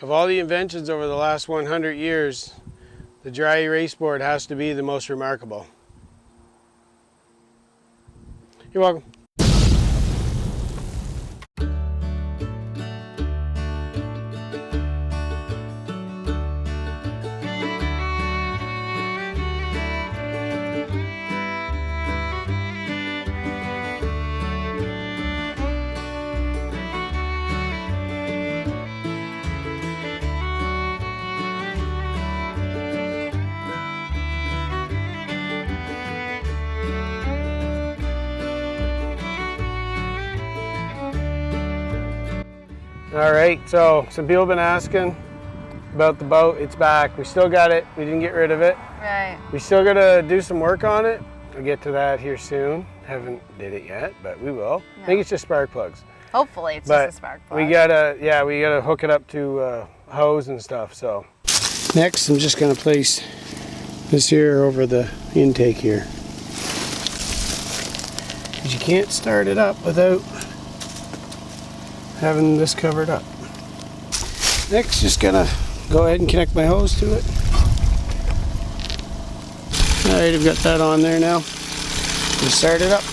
Of all the inventions over the last 100 years, the dry erase board has to be the most remarkable. You're welcome. All right, so some people have been asking about the boat. It's back. We still got it. We didn't get rid of it. Right. We still got to do some work on it. I'll get to that here soon. Haven't did it yet, but we will. No. I think it's just spark plugs. Hopefully it's just a spark plug. We gotta hook it up to a hose and stuff. So next, I'm just gonna place this here over the intake here, because you can't start it up without having this covered up. Next, just gonna go ahead and connect my hose to it. All right, I've got that on there now. Just start it up.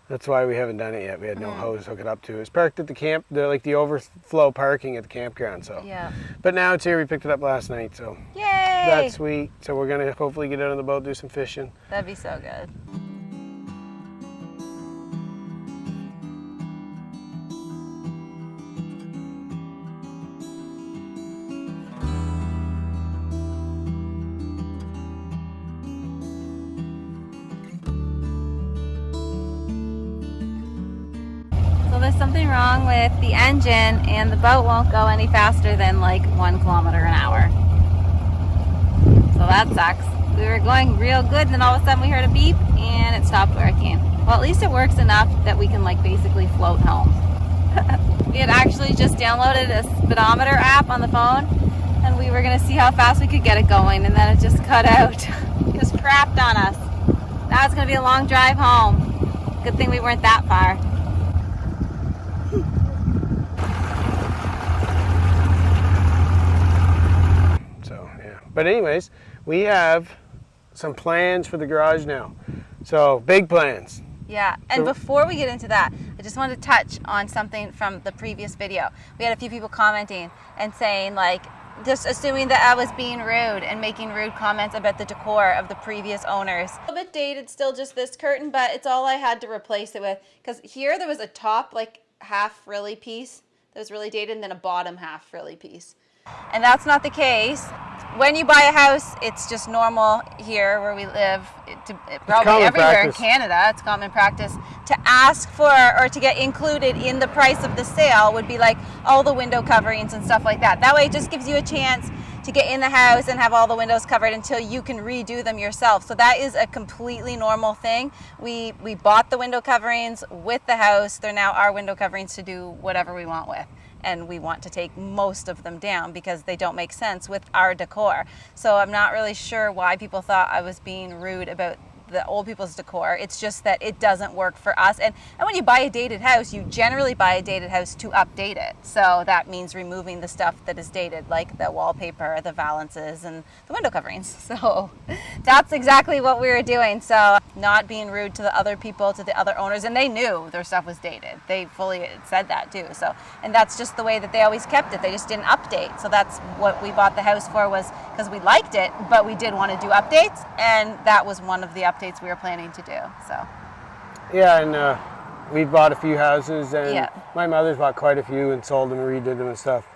That's why we haven't done it yet. We had no hose to hook it up to. It's parked at the camp, the overflow parking at the campground. So yeah. But now it's here. We picked it up last night, so yay! That's sweet. So we're gonna hopefully get out on the boat, do some fishing. That'd be so good. There's something wrong with the engine and the boat won't go any faster than like 1 kilometer an hour. So that sucks. We were going real good and then all of a sudden we heard a beep and it stopped working. Well, at least it works enough that we can like basically float home. We had actually just downloaded a speedometer app on the phone and we were gonna see how fast we could get it going, and then it just cut out. It just crapped on us. Now it's gonna be a long drive home. Good thing we weren't that far. But anyways, we have some plans for the garage now. So big plans. Yeah, and before we get into that, I just wanted to touch on something from the previous video. We had a few people commenting and saying like, just assuming that I was being rude and making rude comments about the decor of the previous owners. A little bit dated, still just this curtain, but it's all I had to replace it with. Because here there was a top like half frilly piece that was really dated and then a bottom half frilly piece. And that's not the case. When you buy a house, it's just normal here where we live, probably everywhere in Canada, it's common practice to ask for or to get included in the price of the sale would be like all the window coverings and stuff like that. That way it just gives you a chance to get in the house and have all the windows covered until you can redo them yourself. So that is a completely normal thing. We bought the window coverings with the house. They're now our window coverings to do whatever we want with. And we want to take most of them down because they don't make sense with our decor. So I'm not really sure why people thought I was being rude about the old people's decor. It's just that it doesn't work for us. And when you buy a dated house, you generally buy a dated house to update it. So that means removing the stuff that is dated, like the wallpaper, the valances, and the window coverings. So that's exactly what we were doing. So not being rude to the other people, to the other owners, and they knew their stuff was dated. They fully said that too. So, and that's just the way that they always kept it. They just didn't update. So that's what we bought the house for, was because we liked it, but we did want to do updates, and that was one of the updates we were planning to do. So yeah, and we bought a few houses, and my mother's bought quite a few and sold them and redid them and stuff,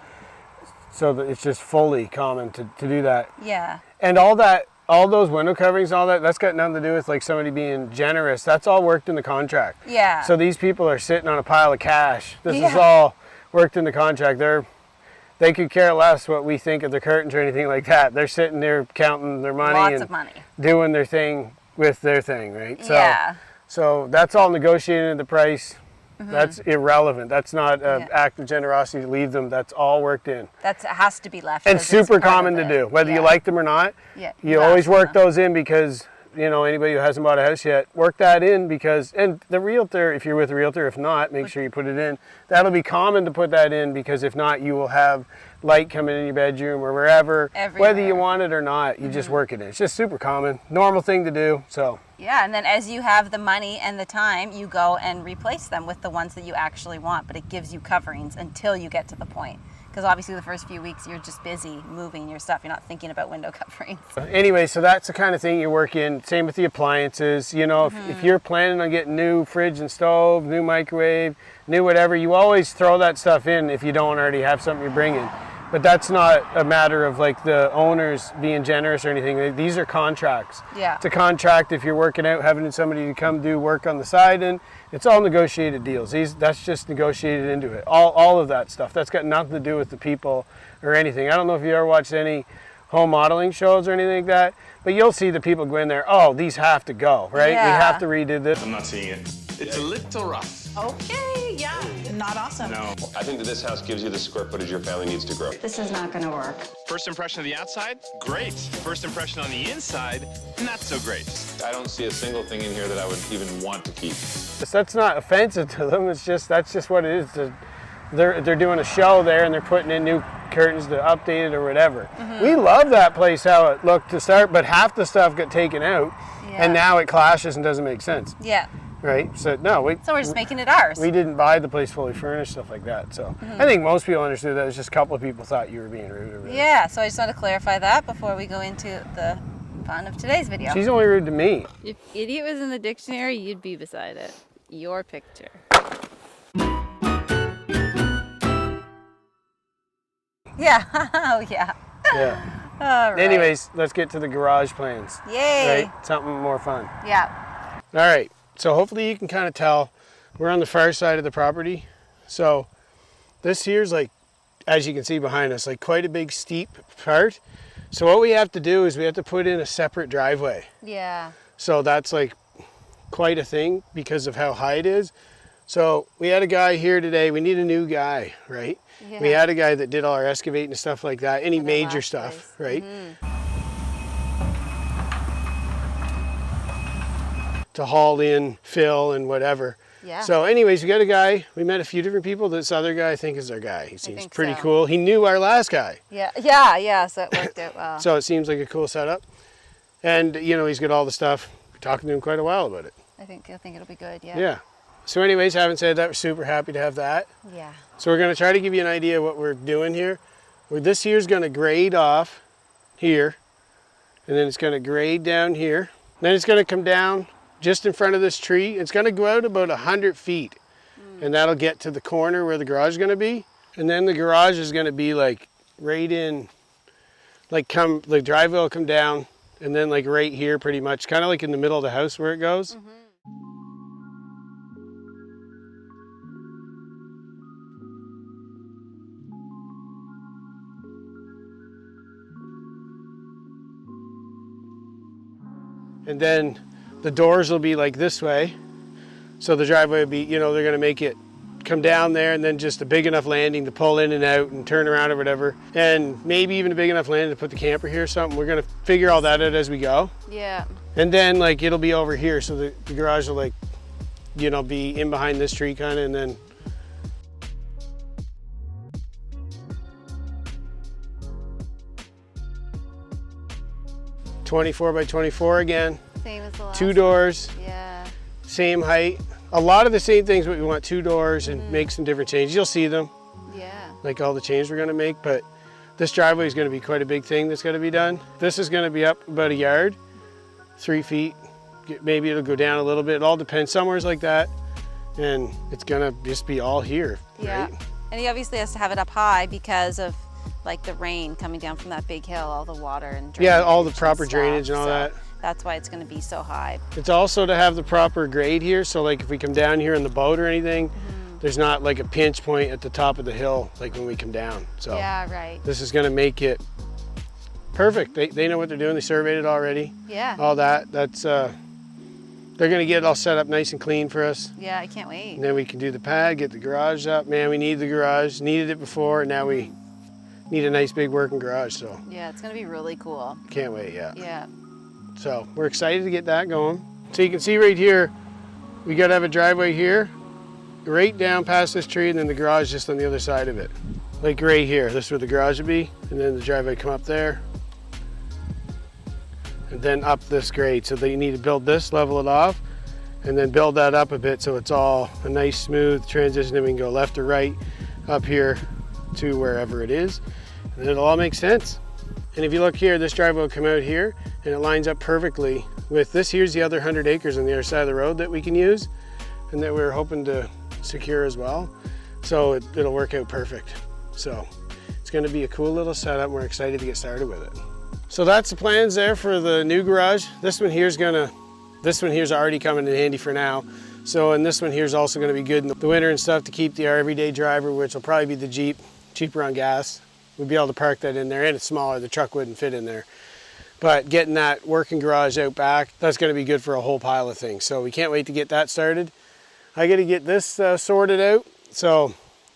so that it's just fully common to do that. Yeah. And all those window coverings and all that, that's got nothing to do with like somebody being generous. That's all worked in the contract. Yeah. So these people are sitting on a pile of cash. This is all worked in the contract. They could care less what we think of the curtains or anything like that. They're sitting there counting their money. Lots of money. Doing their thing with their thing, right? So, yeah. So that's all negotiated in the price. Mm-hmm. That's irrelevant. That's not an act of generosity to leave them. That's all worked in. It has to be left. And super common to do, whether you like them or not. Yeah. You always work those in because you know, anybody who hasn't bought a house yet, work that in because, and the realtor, if you're with a realtor, if not, make sure you put it in. That'll be common to put that in because if not, you will have light coming in your bedroom or wherever, everywhere. Whether you want it or not, you just work it in. It's just super common, normal thing to do, so. Yeah, and then as you have the money and the time, you go and replace them with the ones that you actually want, but it gives you coverings until you get to the point. Because obviously the first few weeks you're just busy moving your stuff. You're not thinking about window coverings. Anyway, so that's the kind of thing you work in. Same with the appliances. You know, if you're planning on getting new fridge and stove, new microwave, new whatever, you always throw that stuff in if you don't already have something you're bringing. But that's not a matter of like the owners being generous or anything. These are contracts. Yeah. It's a contract if you're working out, having somebody to come do work on the side, and it's all negotiated deals. That's just negotiated into it. All of that stuff. That's got nothing to do with the people or anything. I don't know if you ever watched any home modeling shows or anything like that, but you'll see the people go in there, oh, these have to go, right? Yeah. We have to redo this. I'm not seeing it. It's a little rough. Okay, yeah, not awesome. No. I think that this house gives you the square footage your family needs to grow. This is not gonna work. First impression of the outside, great. First impression on the inside, not so great. I don't see a single thing in here that I would even want to keep. That's not offensive to them. It's just, that's just what it is. They're doing a show there and they're putting in new curtains to update it or whatever. We love that place, how it looked to start, but half the stuff got taken out and now it clashes and doesn't make sense. Yeah. Right? So no, So we're just making it ours. we didn't buy the place fully furnished, stuff like that. So I think most people understood that. It was just a couple of people thought you were being rude or whatever. Yeah, so I just want to clarify that before we go into the fun of today's video. She's only rude to me. If idiot was in the dictionary, you'd be beside it. Your picture. Yeah. Oh, yeah. Yeah. All right. Anyways, let's get to the garage plans. Yay. Right? Something more fun. Yeah. All right, so hopefully you can kind of tell we're on the far side of the property. So this here's like, as you can see behind us, like quite a big steep part. So what we have to do is we have to put in a separate driveway. Yeah. So that's like quite a thing because of how high it is. So we had a guy here today, we need a new guy, right? Yeah. We had a guy that did all our excavating and stuff like that, any For the major last stuff, place. right? To haul in, fill, and whatever. Yeah. So anyways, we got a guy, we met a few different people. This other guy I think is our guy. He seems think pretty so. cool. He knew our last guy. Yeah. Yeah. Yeah. So it worked out well. So it seems like a cool setup. And you know, he's got all the stuff. We're talking to him quite a while about it. I think it'll be good. Yeah. Yeah. So anyways, having said that, we're super happy to have that. Yeah. So we're gonna try to give you an idea of what we're doing here. This here's gonna grade off here, and then it's gonna grade down here. Then it's gonna come down just in front of this tree. It's gonna go out about 100 feet, and that'll get to the corner where the garage is gonna be. And then the garage is gonna be like right in, like the driveway will come down, and then like right here pretty much, kind of like in the middle of the house where it goes. And then the doors will be like this way. So the driveway will be, you know, they're gonna make it come down there and then just a big enough landing to pull in and out and turn around or whatever. And maybe even a big enough landing to put the camper here or something. We're gonna figure all that out as we go. Yeah. And then like it'll be over here. So the garage will like, you know, be in behind this tree kind of, and then (24'x24) again. Same as the last. 2 doors, Yeah. same height. A lot of the same things, but we want 2 doors and make some different changes. You'll see them, Yeah. like all the changes we're gonna make, but this driveway is gonna be quite a big thing that's gonna be done. This is gonna be up about a yard, 3 feet. Maybe it'll go down a little bit. It all depends, somewhere's like that. And it's gonna just be all here, Yeah. right? And he obviously has to have it up high because of like the rain coming down from that big hill, all the water and Yeah, all the drainage proper stuff. drainage and all So that. That's why it's going to be so high. It's also to have the proper grade here. So like if we come down here in the boat or anything, there's not like a pinch point at the top of the hill like when we come down. So Yeah, right. this is gonna make it perfect. They know what they're doing. They surveyed it already. Yeah. All that. That's they're gonna get it all set up nice and clean for us. Yeah, I can't wait. And then we can do the pad, get the garage up. Man, we need the garage. Needed it before, and now we need a nice big working garage. So Yeah, it's going to be really cool. can't wait. Yeah. Yeah. So we're excited to get that going. So you can see right here, we got to have a driveway here, right down past this tree, and then the garage just on the other side of it. Like right here, this is where the garage would be, and then the driveway come up there, and then up this grade. So that you need to build this, level it off, and then build that up a bit so it's all a nice smooth transition, and we can go left or right up here to wherever it is, and it'll all make sense. And if you look here, this driveway will come out here, and it lines up perfectly with this. Here's the other 100 acres on the other side of the road that we can use, and that we're hoping to secure as well. So it'll work out perfect. So it's gonna be a cool little setup. We're excited to get started with it. So that's the plans there for the new garage. This one here's already coming in handy for now. So, and this one here's also gonna be good in the winter and stuff to keep our everyday driver, which will probably be the Jeep, cheaper on gas. We'd be able to park that in there, and it's smaller, the truck wouldn't fit in there. But getting that working garage out back, that's gonna be good for a whole pile of things. So we can't wait to get that started. I gotta get this sorted out. So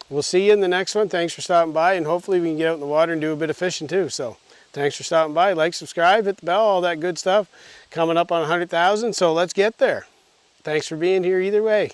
we'll see you in the next one. Thanks for stopping by, and hopefully we can get out in the water and do a bit of fishing too. So thanks for stopping by. Like, subscribe, hit the bell, all that good stuff. Coming up on 100,000, so let's get there. Thanks for being here either way.